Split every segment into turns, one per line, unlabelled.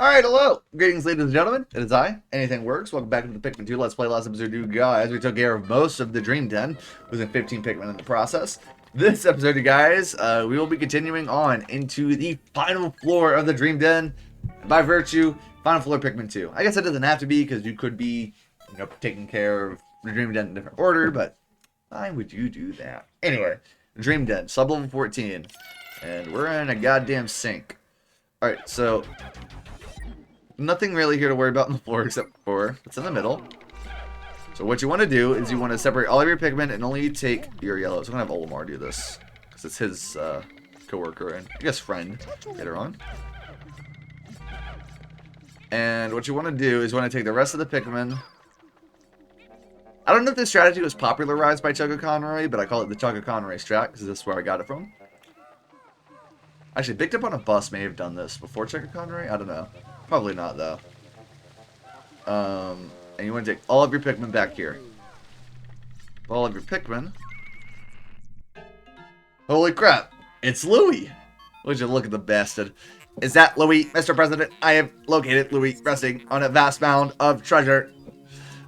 Alright, hello! Greetings, ladies and gentlemen. It is I, Anything Works. Welcome back to the Pikmin 2 Let's Play. Last episode, you guys, we took care of most of the Dream Den, losing 15 Pikmin in the process. This episode, you guys, we will be continuing on into the final floor of the Dream Den. By virtue, final floor Pikmin 2. I guess it doesn't have to be, because you could be, taking care of the Dream Den in a different order, but why would you do that? Anyway, Dream Den, sub-level 14. And we're in a goddamn sink. Alright, so nothing really here to worry about on the floor except for what's in the middle. So what you want to do is you want to separate all of your Pikmin and only take your yellows. I'm going to have Olimar do this because it's his co-worker and I guess friend later on. And what you want to do is you want to take the rest of the Pikmin. I don't know if this strategy was popularized by Chugga Conroy, but I call it the Chugga Conroy strat because this is where I got it from. Actually, Picked Up on a Bus may have done this before Chugga Conroy. I don't know. Probably not, though. And you want to take all of your Pikmin back here. All of your Pikmin. Holy crap! It's Louie! Would you look at the bastard? Is that Louie, Mr. President? I have located Louie resting on a vast mound of treasure.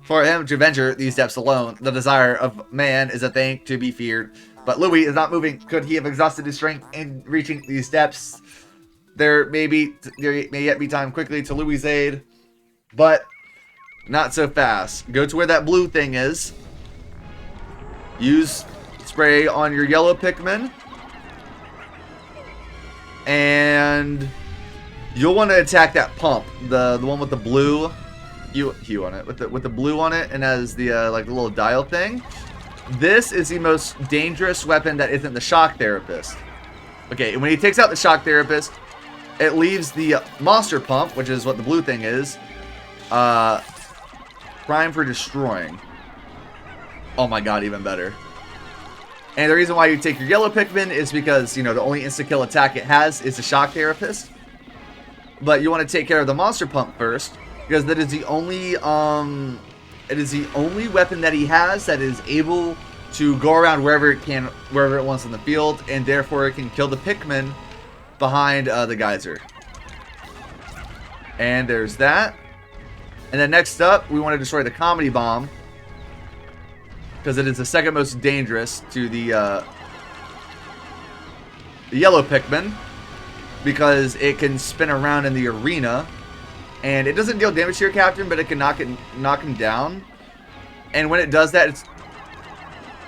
For him to venture these steps alone, the desire of man is a thing to be feared. But Louie is not moving. Could he have exhausted his strength in reaching these steps? There may yet be time quickly to Louie's aid, but not so fast. Go to where that blue thing is. Use spray on your yellow Pikmin, and you'll want to attack that pump, the one with the blue hue on it, with the blue on it, and has the like the little dial thing. This is the most dangerous weapon that isn't the shock therapist. Okay, and when he takes out the shock therapist, it leaves the monster pump, which is what the blue thing is, prime for destroying. Oh my god, even better. And the reason why you take your yellow Pikmin is because, the only insta-kill attack it has is the shock therapist. But you want to take care of the monster pump first, because that is the only, it is the only weapon that he has that is able to go around wherever it wants in the field, and therefore it can kill the Pikmin behind the geyser. And there's that. And then next up, we want to destroy the comedy bomb, because it is the second most dangerous to the yellow Pikmin, because it can spin around in the arena, and it doesn't deal damage to your captain, but it can knock him down. And when it does that, it's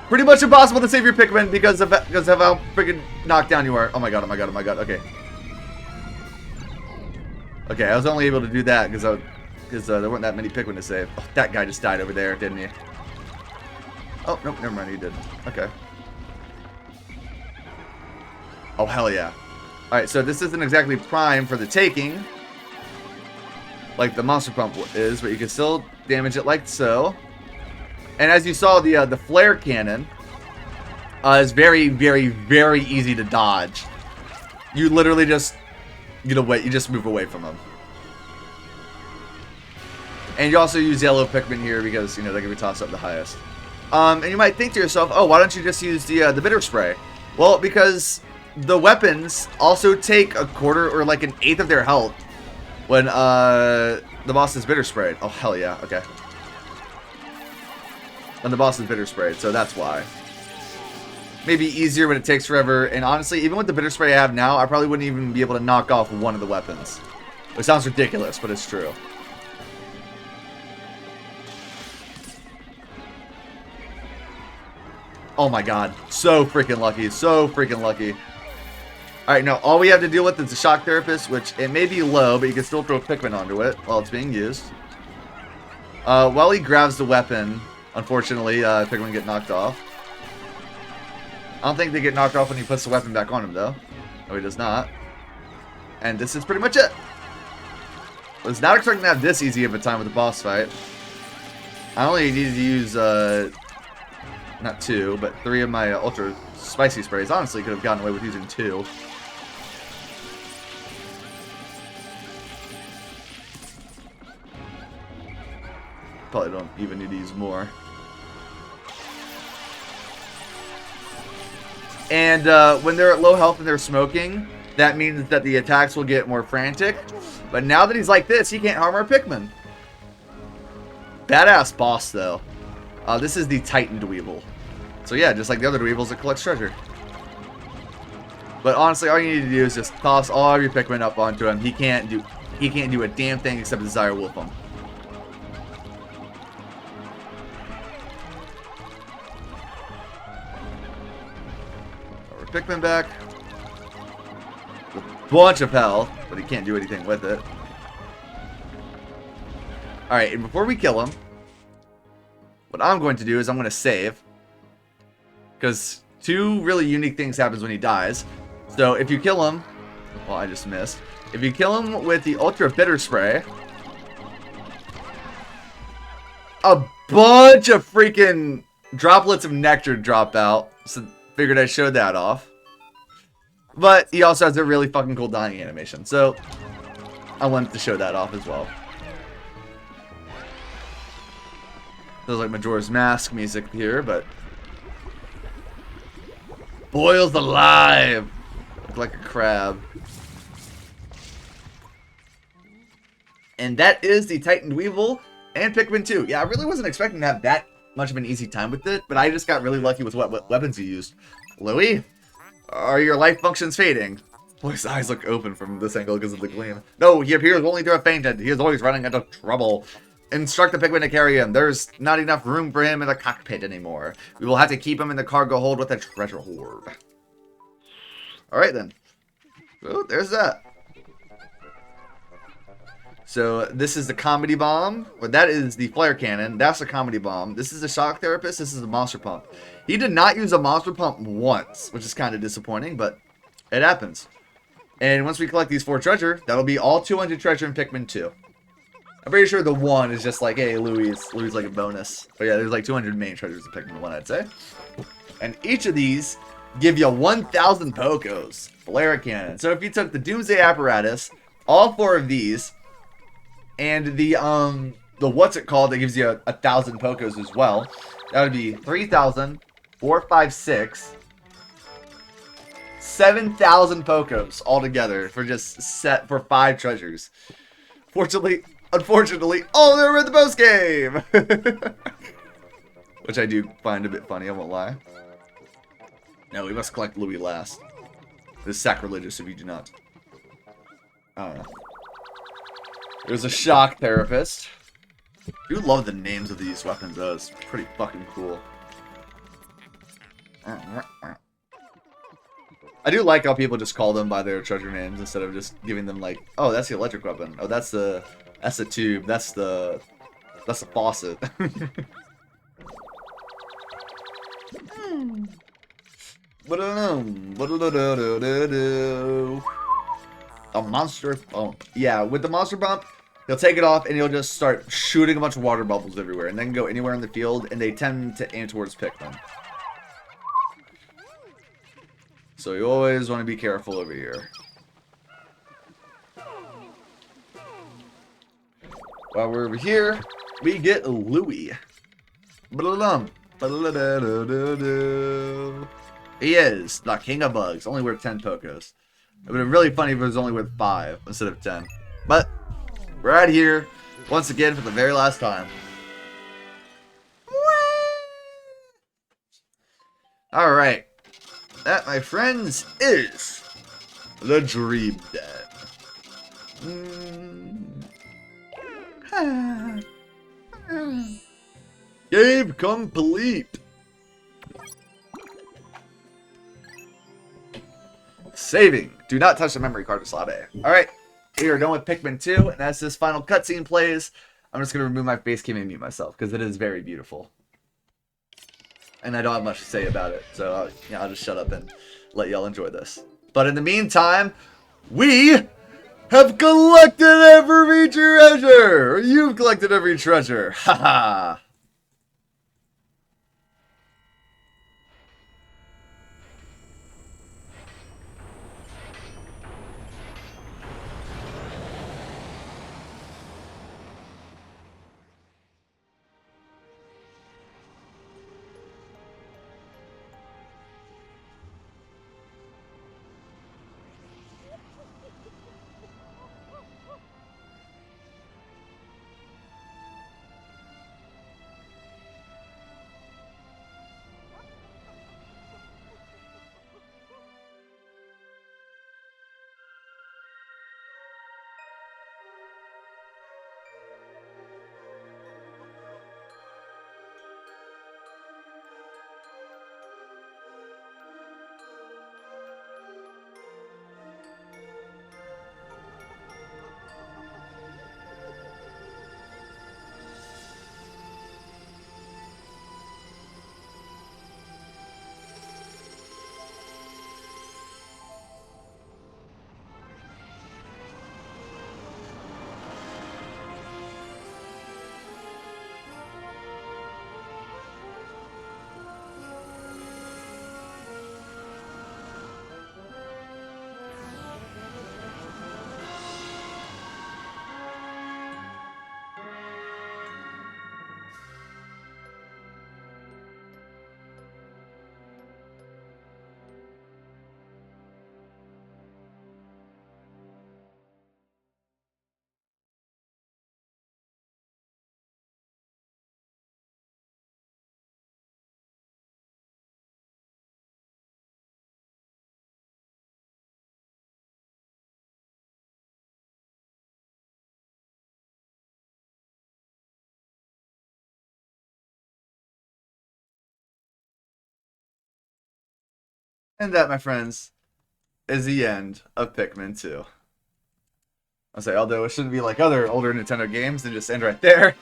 pretty much impossible to save your Pikmin because of how freaking knocked down you are. Oh my god, oh my god, oh my god, okay. Okay, I was only able to do that because there weren't that many Pikmin to save. Oh, that guy just died over there, didn't he? Oh, nope, never mind, he didn't. Okay. Oh, hell yeah. Alright, so this isn't exactly prime for the taking, like the monster pump is, but you can still damage it like so. And as you saw, the flare cannon is very, very, very easy to dodge. You literally just you just move away from them. And you also use yellow Pikmin here because, they can be tossed up the highest. And you might think to yourself, oh, why don't you just use the bitter spray? Well, because the weapons also take a quarter or like an eighth of their health when the boss is bitter sprayed. Oh, hell yeah, okay. When the boss is bitter sprayed, so that's why. Maybe easier when it takes forever, and honestly, even with the bitter spray I have now, I probably wouldn't even be able to knock off one of the weapons. It sounds ridiculous, but it's true. Oh my god, so freaking lucky, so freaking lucky. Alright, now all we have to deal with is the shock therapist, which it may be low, but you can still throw Pikmin onto it while it's being used. While he grabs the weapon, unfortunately, Pikmin get knocked off. I don't think they get knocked off when he puts the weapon back on him, though. No, he does not. And this is pretty much it. I was not expecting to have this easy of a time with the boss fight. I only needed to use, not 2, but 3 of my ultra spicy sprays. Honestly, could have gotten away with using 2. Probably don't even need to use more. And when they're at low health and they're smoking, that means that the attacks will get more frantic. But now that he's like this, he can't harm our Pikmin. Badass boss, though. This is the Titan Dweeble. So yeah, just like the other Dweebles, it collects treasure. But honestly, all you need to do is just toss all of your Pikmin up onto him. He can't do a damn thing except Desire Wolf him. Our Pikmin back. With a bunch of health, but he can't do anything with it. Alright, and before we kill him, what I'm going to do is I'm going to save. Because two really unique things happens when he dies. So if you kill him, well, I just missed. If you kill him with the Ultra Bitter Spray, a bunch of freaking droplets of nectar drop out. So figured I showed that off. But he also has a really fucking cool dying animation. So I wanted to show that off as well. There's like Majora's Mask music here, but boils alive. Look like a crab. And that is the Titan Dweevil and Pikmin 2. Yeah, I really wasn't expecting to have that much of an easy time with it, but I just got really lucky with what weapons you used. Louis, are your life functions fading? Boy, his eyes look open from this angle because of the gleam. No, he appears only to have fainted. He is always running into trouble. Instruct the Pikmin to carry him. There's not enough room for him in the cockpit anymore. We will have to keep him in the cargo hold with a treasure hoard. Alright then. Oh, there's that. So this is the comedy bomb. Well, that is the flare cannon. That's the comedy bomb. This is the shock therapist. This is the monster pump. He did not use a monster pump once, which is kind of disappointing, but it happens. And once we collect these 4 treasure, that'll be all 200 treasure in Pikmin 2. I'm pretty sure the 1 is just like, hey, Louis like a bonus. But yeah, there's like 200 main treasures in Pikmin 1, I'd say. And each of these give you 1,000 Pokos. Flare cannon. So if you took the Doomsday Apparatus, all 4 of these, and the what's it called that gives you 1,000 Pokos as well, that would be 3,000, 4, 5, 6, 7,000 Pokos altogether for just set for 5 treasures. Unfortunately, all of them are in the post game, which I do find a bit funny. I won't lie. No, we must collect Louis last. This is sacrilegious if you do not. I don't know. There's a shock therapist. I do love the names of these weapons though. It's pretty fucking cool. I do like how people just call them by their treasure names instead of just giving them like, oh, that's the electric weapon. Oh, that's the tube. That's the faucet. A monster pump. Yeah, with the monster pump, he'll take it off and he'll just start shooting a bunch of water bubbles everywhere and then go anywhere in the field, and they tend to aim towards Pikmin. So you always want to be careful over here. While we're over here, we get Louis. He is the king of bugs, only worth 10 Pokos. It would have been really funny if it was only worth 5 instead of 10. But we're out here once again for the very last time. Alright. That, my friends, is the Dream Den. Game complete. Saving. Do not touch the memory card to slot A. Alright. We are done with Pikmin 2, and as this final cutscene plays, I'm just going to remove my face cam and mute myself, because it is very beautiful. And I don't have much to say about it, so I'll just shut up and let y'all enjoy this. But in the meantime, we have collected every treasure! You've collected every treasure! Haha! And that, my friends, is the end of Pikmin 2. I'll say, although it shouldn't be like other older Nintendo games and just end right there.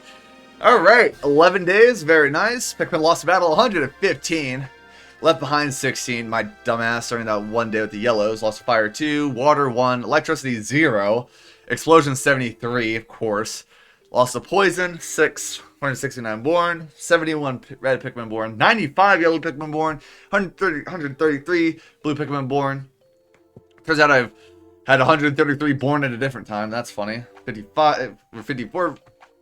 Alright, 11 days, very nice. Pikmin lost a battle 115. Left behind 16. My dumbass during that one day with the yellows. Lost fire 2, water 1, electricity 0, explosion 73, of course. Lost the poison 6, 169 born, 71 red Pikmin born, 95 yellow Pikmin born, 133 blue Pikmin born. Turns out I've had 133 born at a different time. That's funny. 54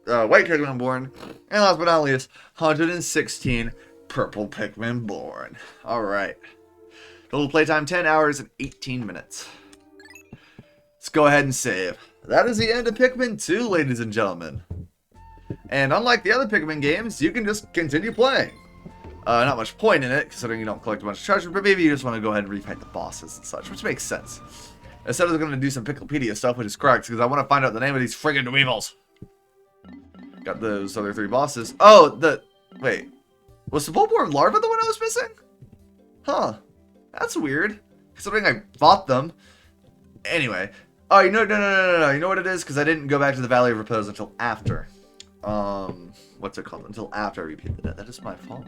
white Pikmin born. And last but not least, 116 purple Pikmin born. Alright. Total playtime 10 hours and 18 minutes. Let's go ahead and save. That is the end of Pikmin 2, ladies and gentlemen. And unlike the other Pikmin games, you can just continue playing. Not much point in it, considering you don't collect a bunch of treasure, but maybe you just want to go ahead and refight the bosses and such, which makes sense. Instead, I was going to do some Picklepedia stuff, which is correct, because I want to find out the name of these friggin' dweevils. Got those other 3 bosses. Oh, wait. Was the Bulborn larva the one I was missing? Huh. That's weird. Considering I fought them. Anyway. Oh, you know, no. You know what it is? Because I didn't go back to the Valley of Repose until after. What's it called? Until after I repeated it. That is my fault.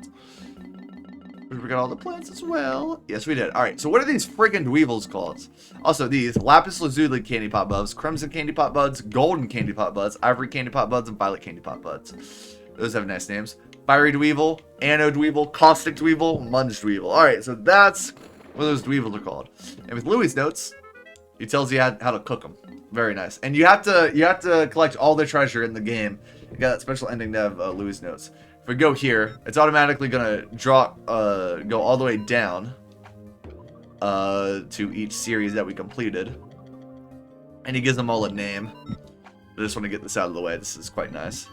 We forgot all the plants as well. Yes, we did. Alright, so what are these friggin' dweevils called? Also, these Lapis Lazuli Candy Pot Buds, Crimson Candy Pot Buds, Golden Candy Pot Buds, Ivory Candy Pot Buds, and Violet Candy Pot Buds. Those have nice names. Fiery Dweevil, Anode Dweevil, Caustic Dweevil, Munge Dweevil. Alright, so that's what those dweevils are called. And with Louie's notes, he tells you how to cook them. Very nice. And you have to collect all the treasure in the game. You got that special ending to have Louie's notes. If we go here, it's automatically gonna go all the way down to each series that we completed. And he gives them all a name. I just want to get this out of the way. This is quite nice.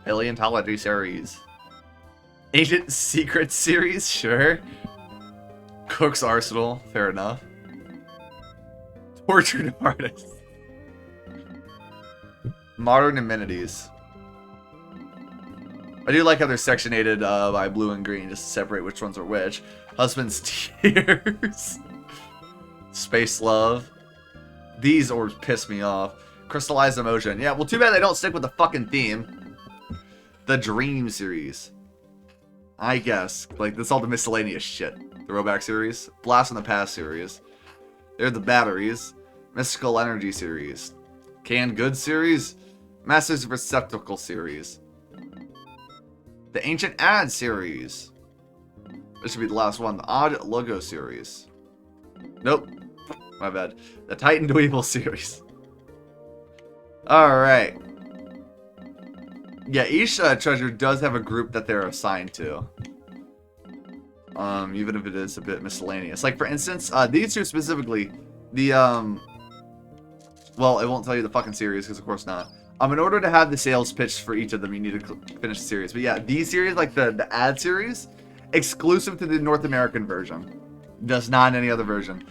Paleontology series. Ancient Secrets series, sure. Cook's Arsenal, fair enough. Tortured Artist. Modern Amenities. I do like how they're sectionated by blue and green just to separate which ones are which. Husband's Tears. Space Love. These orbs piss me off. Crystallized Emotion. Yeah, well, too bad they don't stick with the fucking theme. The Dream series. I guess. Like, that's all the miscellaneous shit. The Roback series. Blast from the Past series. They're the Batteries. Mystical Energy series. Canned Goods series. Masters of Receptacle series. The Ancient Ad series. This should be the last one. The Odd Logo series. Nope. My bad. The Titan Dweevil series. Alright. Yeah, each treasure does have a group that they're assigned to. Even if it is a bit miscellaneous. Like, for instance, these two specifically, the, well, it won't tell you the fucking series, because of course not. In order to have the sales pitch for each of them, you need to finish the series. But yeah, these series, like the ad series, exclusive to the North American version. Does not in any other version.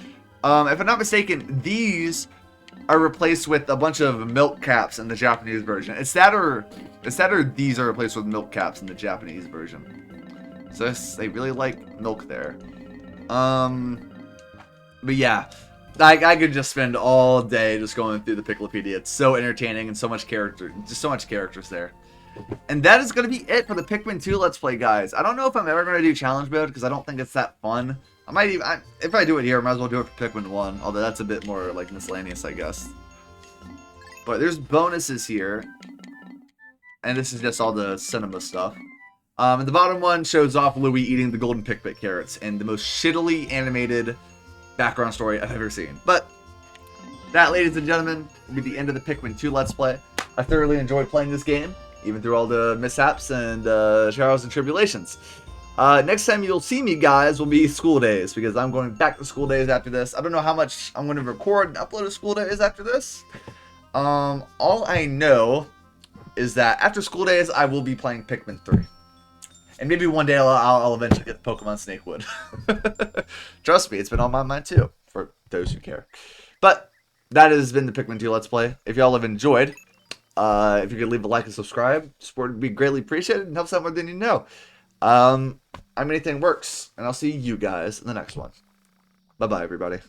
If I'm not mistaken, these are replaced with a bunch of milk caps in the Japanese version. It's that or these are replaced with milk caps in the Japanese version. So they really like milk there. But yeah, I could just spend all day just going through the Picklepedia. It's so entertaining and so much character, just so much characters there. And that is going to be it for the Pikmin 2 Let's Play, guys. I don't know if I'm ever going to do challenge mode because I don't think it's that fun. I might even, if I do it here, I might as well do it for Pikmin 1, although that's a bit more like miscellaneous, I guess. But there's bonuses here, and this is just all the cinema stuff. And the bottom one shows off Louie eating the golden Pikmin carrots in the most shittily animated background story I've ever seen. But that, ladies and gentlemen, will be the end of the Pikmin 2 Let's Play. I thoroughly enjoyed playing this game, even through all the mishaps and trials and tribulations. Next time you'll see me, guys, will be school days, because I'm going back to school days after this. I don't know how much I'm going to record and upload to school days after this. All I know is that after school days, I will be playing Pikmin 3. And maybe one day I'll eventually get Pokemon Snakewood. Trust me, it's been on my mind too, for those who care. But that has been the Pikmin 2 Let's Play. If y'all have enjoyed, if you could leave a like and subscribe, support would be greatly appreciated and helps out more than you know. I mean, anything works, and I'll see you guys in the next one. Bye-bye, everybody.